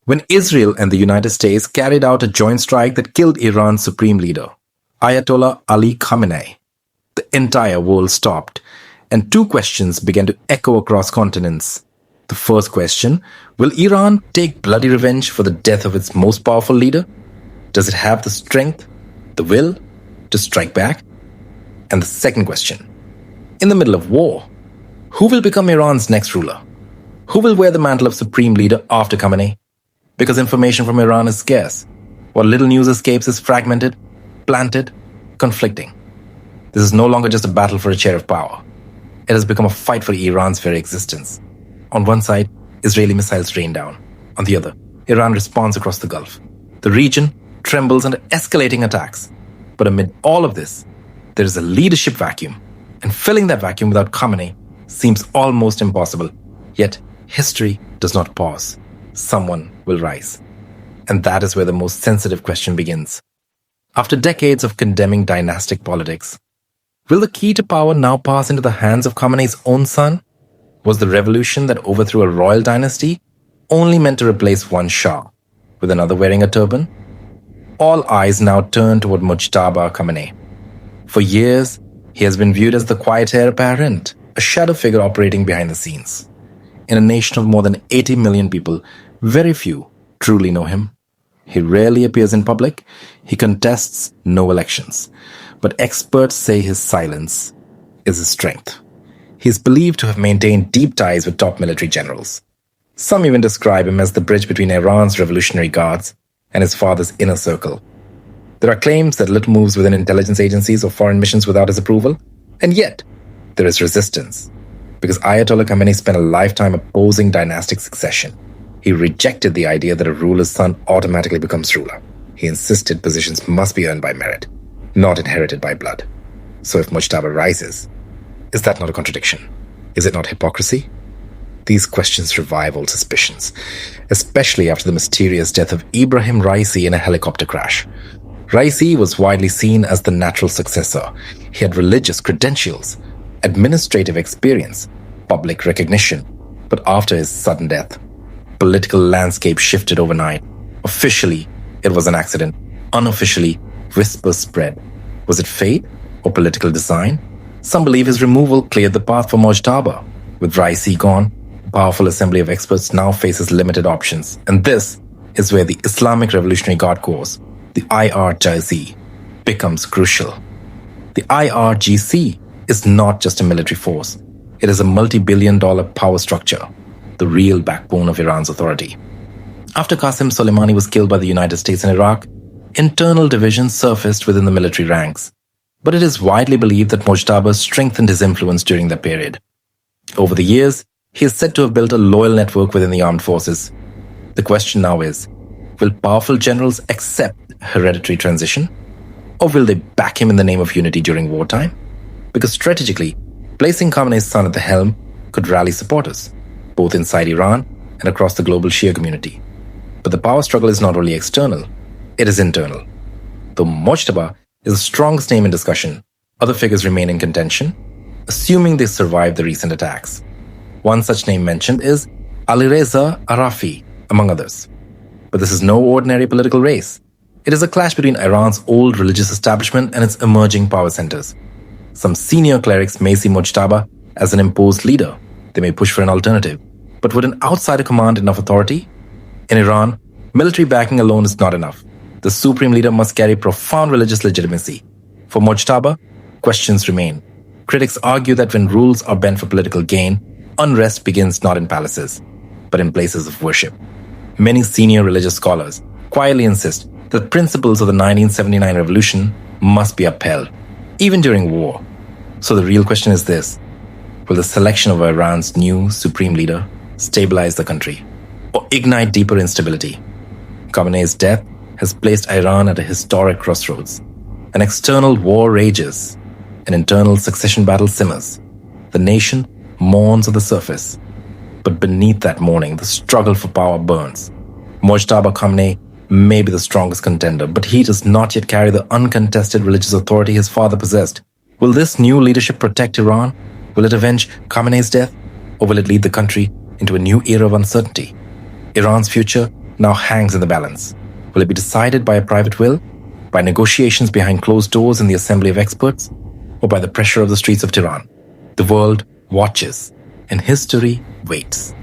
When Israel and the United States carried out a joint strike that killed Iran's supreme leader, Ayatollah Ali Khamenei, the entire world stopped, and two questions began to echo across continents. The first question, will Iran take bloody revenge for the death of its most powerful leader? Does it have the strength, the will, to strike back? And the second question, in the middle of war, who will become Iran's next ruler? Who will wear the mantle of supreme leader after Khamenei? Because information from Iran is scarce. What little news escapes is fragmented, planted, conflicting. This is no longer just a battle for a chair of power. It has become a fight for Iran's very existence. On one side, Israeli missiles rain down. On the other, Iran responds across the Gulf. The region trembles under escalating attacks. But amid all of this, there is a leadership vacuum. And filling that vacuum without Khamenei seems almost impossible. Yet, history does not pause. Someone will rise. And that is where the most sensitive question begins. After decades of condemning dynastic politics, will the key to power now pass into the hands of Khamenei's own son? Was the revolution that overthrew a royal dynasty only meant to replace one Shah with another wearing a turban? All eyes now turn toward Mujtaba Khamenei. For years, he has been viewed as the quiet heir apparent, a shadow figure operating behind the scenes. In a nation of more than 80 million people, very few truly know him. He rarely appears in public. He contests no elections. But experts say his silence is his strength. He is believed to have maintained deep ties with top military generals. Some even describe him as the bridge between Iran's Revolutionary Guards and his father's inner circle. There are claims that little moves within intelligence agencies or foreign missions without his approval, and yet there is resistance. Because Ayatollah Khamenei spent a lifetime opposing dynastic succession. He rejected the idea that a ruler's son automatically becomes ruler. He insisted positions must be earned by merit, not inherited by blood. So if Mujtaba rises, is that not a contradiction? Is it not hypocrisy? These questions revive old suspicions, especially after the mysterious death of Ibrahim Raisi in a helicopter crash. Raisi was widely seen as the natural successor. He had religious credentials, administrative experience, public recognition. But after his sudden death, political landscape shifted overnight. Officially, it was an accident. Unofficially, whispers spread. Was it fate or political design? Some believe his removal cleared the path for Mujtaba. With Raisi gone, a powerful assembly of experts now faces limited options. And this is where the Islamic Revolutionary Guard Corps, the IRGC, becomes crucial. The IRGC is not just a military force. It is a multi-billion-dollar power structure, the real backbone of Iran's authority. After Qasem Soleimani was killed by the United States in Iraq, internal divisions surfaced within the military ranks. But it is widely believed that Mujtaba strengthened his influence during that period. Over the years, he is said to have built a loyal network within the armed forces. The question now is, will powerful generals accept hereditary transition? Or will they back him in the name of unity during wartime? Because strategically, placing Khamenei's son at the helm could rally supporters, both inside Iran and across the global Shia community. But the power struggle is not only external, it is internal. Though Mujtaba is the strongest name in discussion, other figures remain in contention, assuming they survived the recent attacks. One such name mentioned is Alireza Arafi, among others. But this is no ordinary political race. It is a clash between Iran's old religious establishment and its emerging power centers. Some senior clerics may see Mujtaba as an imposed leader. They may push for an alternative. But would an outsider command enough authority? In Iran, military backing alone is not enough. The supreme leader must carry profound religious legitimacy. For Mujtaba, questions remain. Critics argue that when rules are bent for political gain, unrest begins not in palaces, but in places of worship. Many senior religious scholars quietly insist that the principles of the 1979 revolution must be upheld, even during war. So the real question is this: will the selection of Iran's new supreme leader stabilize the country or ignite deeper instability? Khamenei's death has placed Iran at a historic crossroads. An external war rages, an internal succession battle simmers. The nation mourns on the surface, but beneath that mourning, the struggle for power burns. Mujtaba Khamenei may be the strongest contender, but he does not yet carry the uncontested religious authority his father possessed. Will this new leadership protect Iran? Will it avenge Khamenei's death? Or will it lead the country into a new era of uncertainty? Iran's future now hangs in the balance. Will it be decided by a private will, by negotiations behind closed doors in the assembly of experts, or by the pressure of the streets of Tehran? The world watches, and history waits.